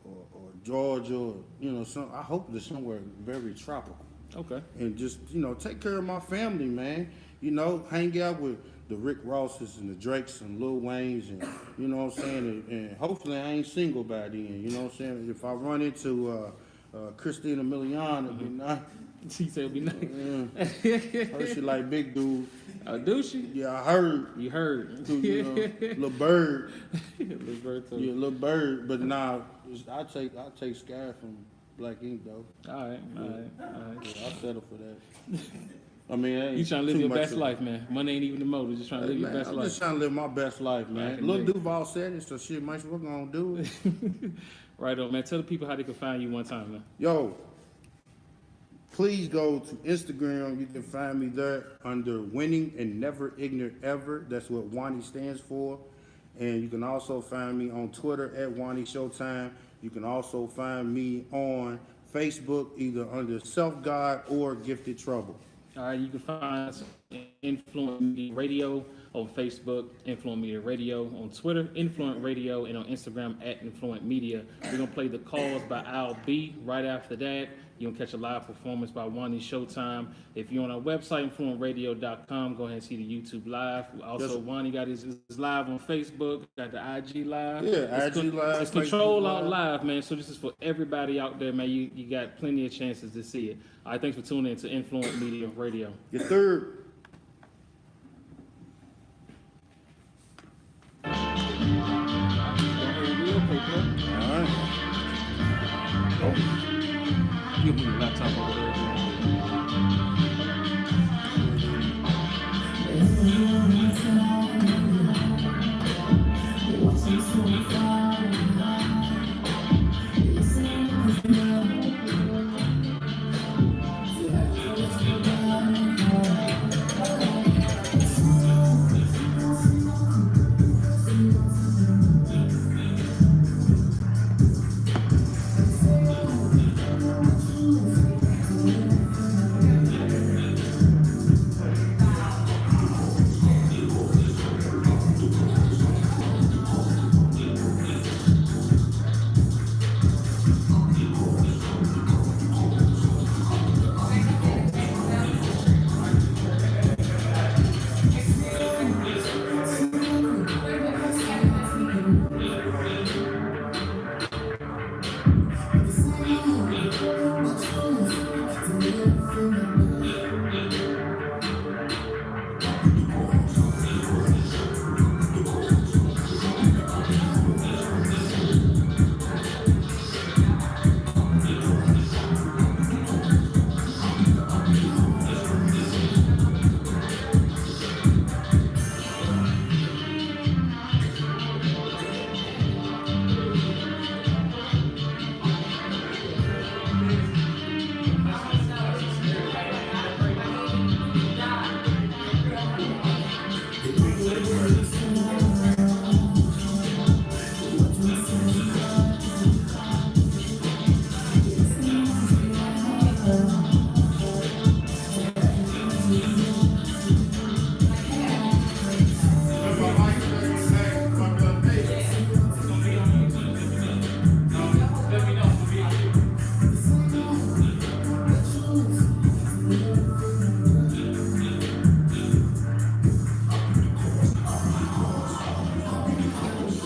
Georgia, or, you know, I hope there's somewhere very tropical. Okay. And just, you know, take care of my family, man. You know, hang out with the Rick Rosses and the Drakes and Lil Waynes, and, you know what I'm saying, and hopefully I ain't single by then, you know what I'm saying. If I run into Christina Milian, it'd be nice. She said it'd be nice. Heard she like big dude. Do she? Yeah, I heard. You heard. Too, you know, little bird. Roberto. Yeah, little bird. But nah, I take Sky from Black Ink though. All right. Yeah, I'll settle for that. I mean, it ain't You trying to live too your much best of- life, man. Money ain't even the motive. Just trying to live your Man, best I'm life. just trying to live my best life, I man. can Lil dig. Duval said it, so shit, man, we're gonna do it. Right on, man. Tell the people how they can find you one time, man. Yo, Please go to Instagram. You can find me there under Winning and Never Ignorant Ever. That's what Wanie stands for. And you can also find me on Twitter at Wanie Showtime. You can also find me on Facebook either under Self God or Gifted Trouble. All right, you can find us Influent Media Radio on Facebook, Influent Media Radio on Twitter, Influent Radio, and on Instagram at Influent Media. We're gonna play The Calls by Al B. Right after that, you're gonna catch a live performance by Wanie Showtime. If you're on our website, influentradio.com, go ahead and see the YouTube live. Also, Wanie got his live on Facebook, got the IG live. Yeah, It's IG live, It's Control Facebook Out Live. Live, man. So this is for everybody out there, man. You got plenty of chances to see it. All right, thanks for tuning in to Influent Media Radio. Your third. All right. You can move your laptop over there.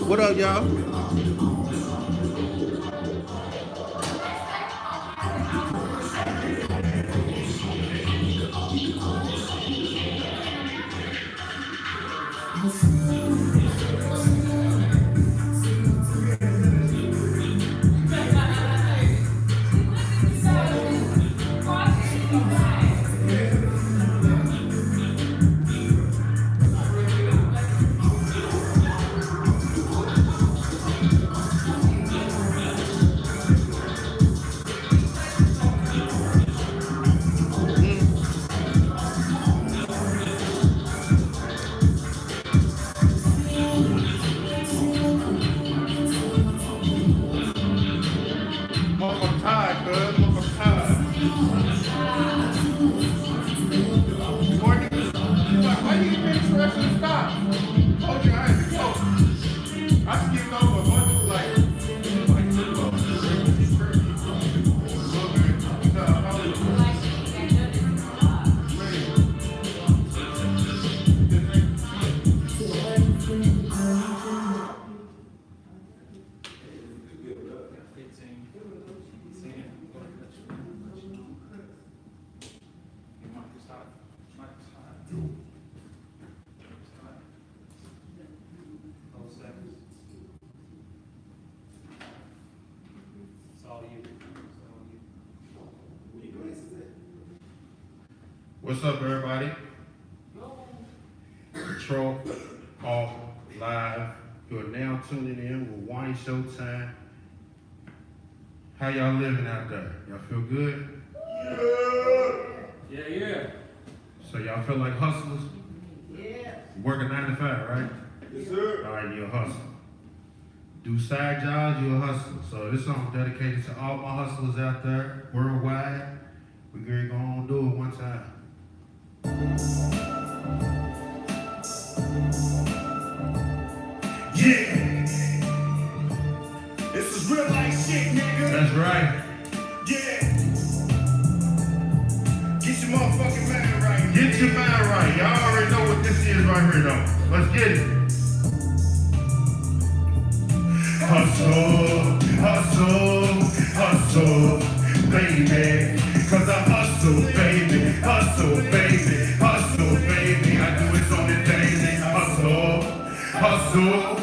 What up, y'all? Motherfucker tired, cuz. Motherfucker tired. Boy, niggas, like, why you finish the rest of the stop? Told you I had to go. I skipped over a bunch of, like, What's up, everybody? Control off live. You are now tuning in with Wanie Showtime. How y'all living out there? Y'all feel good? Yeah. feel like hustlers? Yeah. Working 9 to 5, right? Yes, sir. All right, you're a hustler. Do side jobs, you're a hustler. So this song dedicated to all my hustlers out there, worldwide. We're going to do it one time. Yeah. This is real life shit, nigga. That's right. Yeah. Get your motherfucking mind right. Get your mind right. Y'all already know what this is right here, though. Let's get it. Hustle, hustle, hustle, baby. Cause I hustle, baby. Hustle, baby. Hustle, baby. I do it on the daily. Hustle, hustle,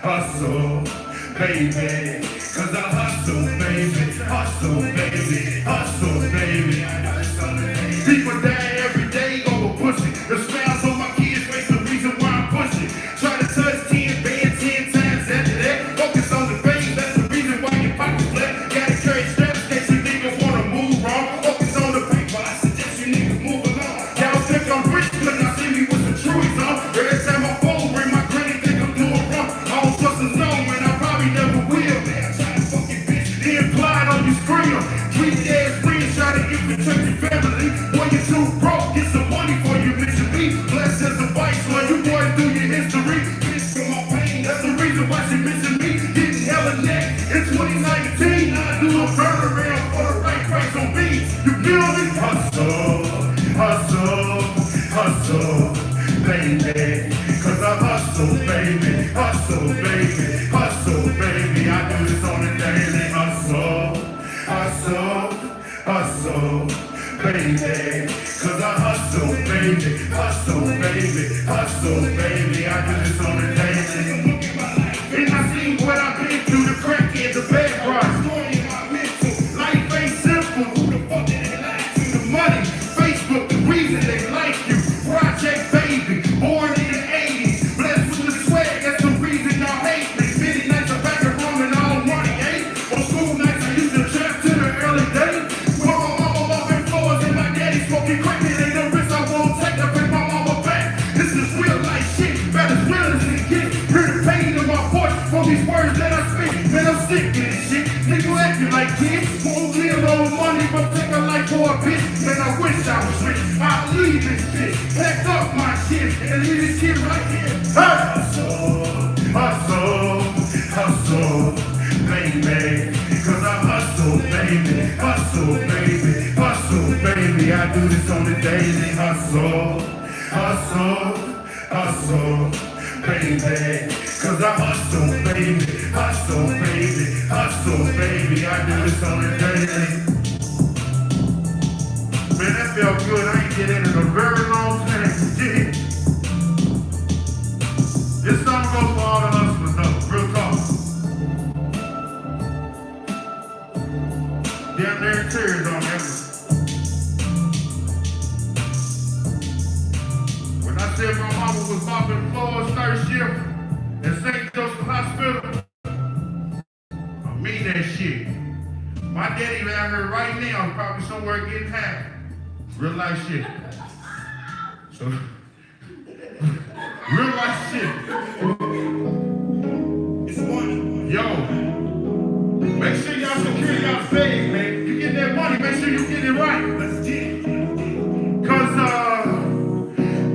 hustle, baby. Cause I hustle, baby. Hustle, baby. Hustle, baby. People die every day over pussy. The smiles on my kids' face the reason why I'm pushing. Try to touch 10 bands 10 times after that. Focus on the face, that's the reason why your pocket's flat. Gotta carry straps in case you niggas wanna move wrong. Focus on the paper, I suggest you niggas move along. Y'all think I'm rich, but I see me with some truies on. Every time my phone ring, my granny think I'm doing wrong. I don't trust a zone, and I probably never will. Man, try to fucking bitch, he implied on your screen. Tweet ass friends try to infiltrate your family. Boy, you too broke, get some money for you, mention me. Bless as advice when you boys do your history. Bitch, for my pain, that's the reason why she missing me. Getting hella neck in 2019. I do a turnaround for the right price on me. You feel me? Hustle, hustle, hustle, baby. Cause I hustle, baby. Hustle, baby. Hustle, baby. I do this on the daily. Hustle, hustle, hustle, baby. Cause I hustle, baby. Hustle, baby. Hustle, baby. I do this on the daily. And I see what I've been through, the crack and the bad ride. Story in my mental. Life ain't simple. Who the fuck did they like to? The money, Facebook, the reason they like you. Project baby, born in the 80s. Blessed with the swag, that's the reason y'all hate me. Many nights I'm back at home and all money, eh? On school nights I used to trap to the early days. When my mama mopping floors and my daddy smoking crack, it ain't no risk I won't take to bring my mama back. This is real life shit, about as real as it gets. Hear the pain in my voice from these words that I speak. Man, I'm sick of this shit. Nigga acting like kids. Won't live on money, but take a life for a bitch. Man, I wish I was rich. I'll leave this shit. Pack up my shit and leave this shit right here. Hustle, hustle, hustle, baby. Cause I hustle, baby. Hustle, baby. Hustle, baby. I do this on the daily. Hustle, hustle, hustle, baby. Cause I hustle, baby. Hustle, baby. Hustle, baby. I do this on the daily. Man, that felt good. I ain't get in a very long time. Yeah. This song goes for all the hustlers, though. Real talk. Damn near tears on that one. When I said my mama was mopping floors third shift at St. Joseph Hospital, I mean that shit. My daddy out here right now, probably somewhere getting high. Real life shit. So, real life shit. It's money. Yo, make sure y'all secure y'all savings, man. You get that money, make sure you get it right. Let's get it. Cause,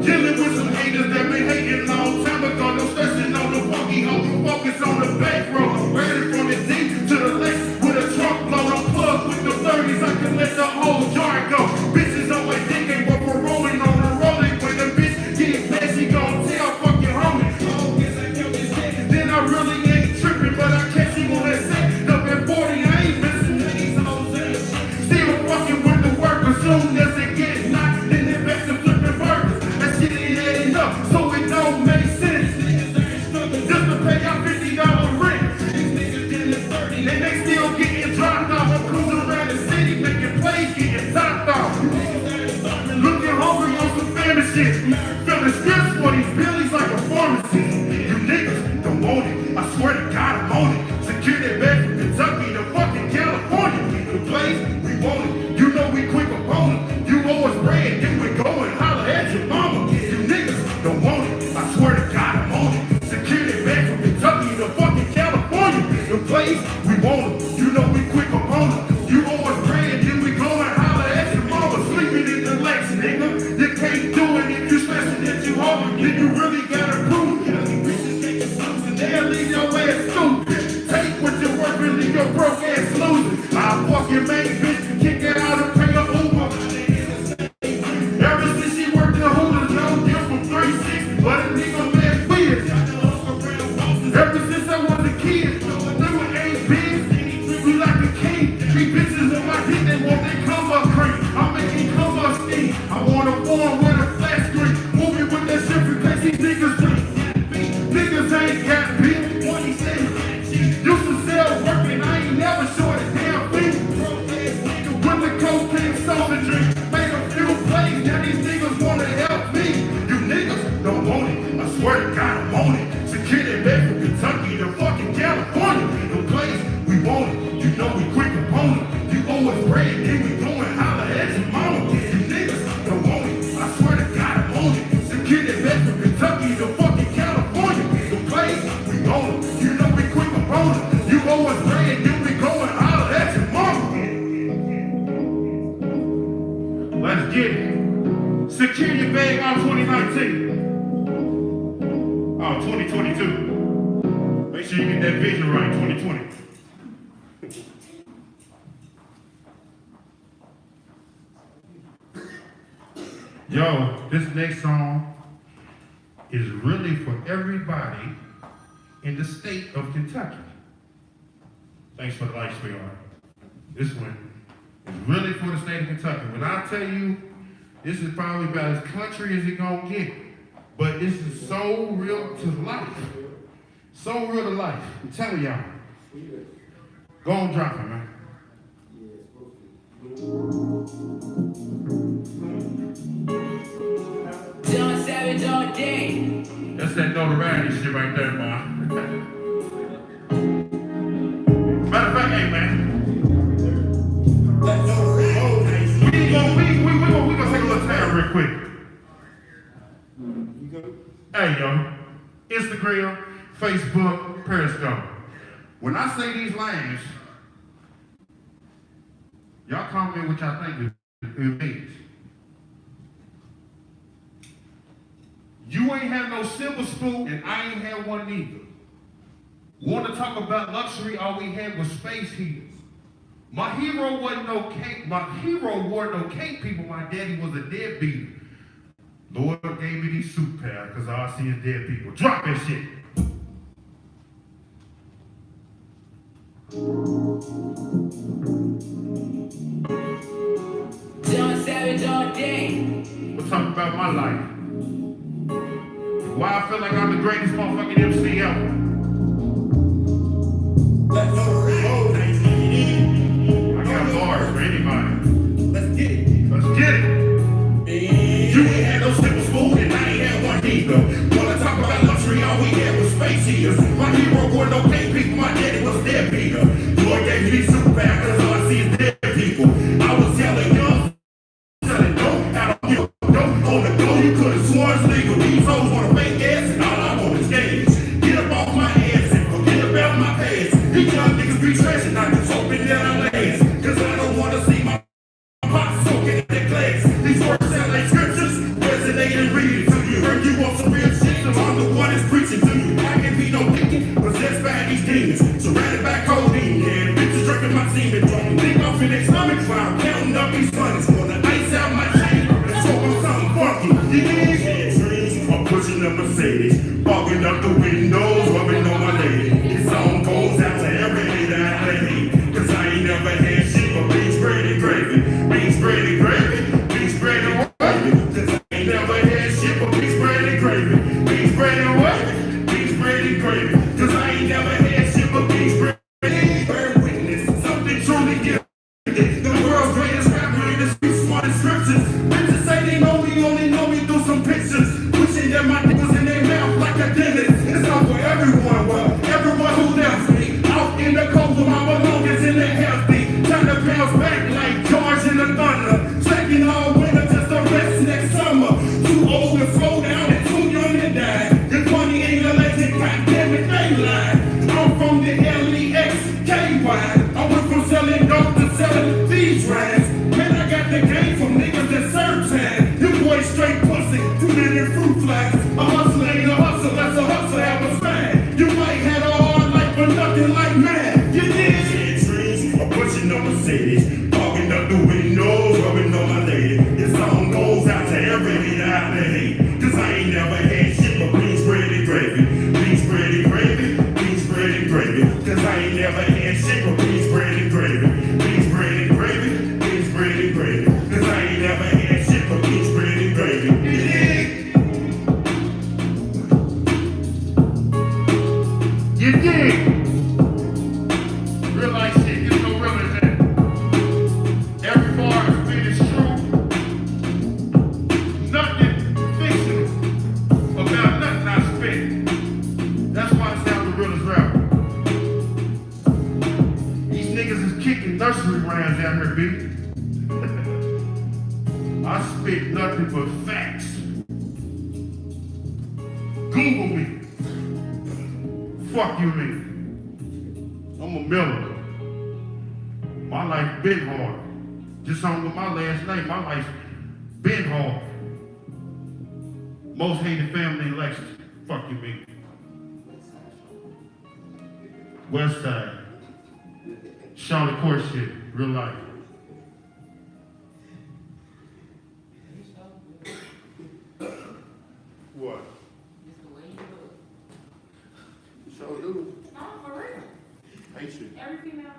dealing with some haters that been hating a long time ago. No stressing on the funky hoe. Focus on the back road. Ready from the deep to the left with a trunk load. I'm plugged with the 30s. I can let the whole jar go. Bitches always thinking what we're rolling on the rolling. When the bitch get mad, she gon' tell fucking homie. Oh, guess I killed this shit. Then I really ain't tripping, but I catch you on that set. Up at 40, I ain't missing these hoes in. Still fucking with the workers. Soon as it gets knocked, then they back to flipping burgers. That shit ain't adding up, so it don't make sense. Just to pay out $50 rent. These niggas in the 30, and they still getting dropped off. I'm cruising around the city, making plays, getting topped off. Looking hungry on some family shit. Feeling stressed for these billies like a pharmacy. You niggas don't want it. I swear to God I'm on it. Secure that bag from Kentucky to fucking California. The place, we want it. You know we quick opponent. You owe us bread, then we go and holler at your mom. Let's get it. Secure your bag out 2019. Oh, 2022. Make sure you get that vision right, 2020. Yo, this next song is really for everybody in the state of Kentucky. Thanks for the light, sweetheart. This one is really for the state of Kentucky. When I tell you, this is probably about as country as it gonna get. But this is so real to life. So real to life. I'm telling y'all. Go on, drop it, man. John Savage all day. That's that notoriety shit right there, man. Matter of fact, hey, man. We gonna take a little time real quick. Hey, yo. Instagram, Facebook, Periscope. When I say these lines, y'all comment what y'all think it means. You ain't have no silver spoon, and I ain't had one neither. Want to talk about luxury? All we had was space heaters. My hero wasn't no cake. My hero wore no cake, people. My daddy was a deadbeat. Lord gave me these suit pals because all I see is dead people. Drop that shit. John Savage all day. We'll talk about my life. Why I feel like I'm the greatest motherfucking MC ever. I got bars for anybody. Let's get it. Let's get it. You ain't had no silver spoon and I ain't had one either. Wanna talk about luxury, all we had was space heaters. My hero wore no cake, people, my daddy was dead beater. Lord gave me these super back, cause all I see is dead people. I was yelling young, selling dope, out of dope, on the go, you could've sworn it's legal. These hoes wanna fake ass and all I want is gas. Get up off my ass and forget about my past. These young niggas be trashing, I just hoping that I last. Cause I don't wanna see my pop soaking in that glass. These words sound like scriptures, resonate and read it to you. Heard you want some real shit, so I'm the one that's preaching to you. I can be no thinking, possessed by these demons. Surrounded by codeine, yeah, bitches drinking my semen. Dropping dick off in their stomachs while I'm counting up these monies. Wanna ice out my chain, and smoke on something funky. You dig? I'm pushing the Mercedes, fogging up the windows, rubbing on my lady. This song goes out to every hater out there. Cause I ain't never had shit but beans, bread, and gravy. Beans, bread, and gravy. Beans, bread, and gravy. Cause I ain't never had shit but beans, bread, and gravy. Beans, bread, and what? Beans, bread, and gravy. Cause I ain't never had shit but beans, bread, and bear witness. Something truly gifted. The world's greatest rapper in the streets, smart scriptures. Bitches say they only know me through some pictures. Wishing that my dick was in their mouth like a dentist. It's not for everyone, well, everyone who left me. Out in the cold with my belongings in the healthy. Trying to bounce back like George in the thunder. Checking all winter just to rest next summer. Too old to slow down and too young to die. This money ain't a legend, goddammit, they lie. I'm from the LEX-KY. I went from selling dope to selling these rides. Man, I got the game from niggas that serve time. You boys straight pussy, too many fruit flies. A hustler ain't a hustle, that's a hustle, have a fine. You might have a hard life, but nothing like mine. You did trees, I'm pushing on Mercedes, fogging up the windows, rubbing on my lady. This song goes out to every hater out there. Cause I ain't never had shit but beans, bread, and gravy. Beans, bread, and gravy. Beans, bread, and gravy. Cause I ain't never had shit but beans, bread, and gravy. Beans, bread, and gravy. Beans, bread, and gravy. Cause I ain't never had shit but beans, bread, and gravy. You dig? You dig? Real life shit, it's no real than that. Every bar is spit is true. Nothing fictional about nothing I spit. That's why I sound the realest rapper. These niggas is kicking nursery rhymes out here, B. I spit nothing but facts. Google me. Fuck you mean? I'm a Miller. My life been hard. Just on with my last name, my life Ben Hall. Most hated family in Lexington. Fuck you, me. West Side. Charlotte Court shit. Real life. What? So do. No, for real. Hate you. Every female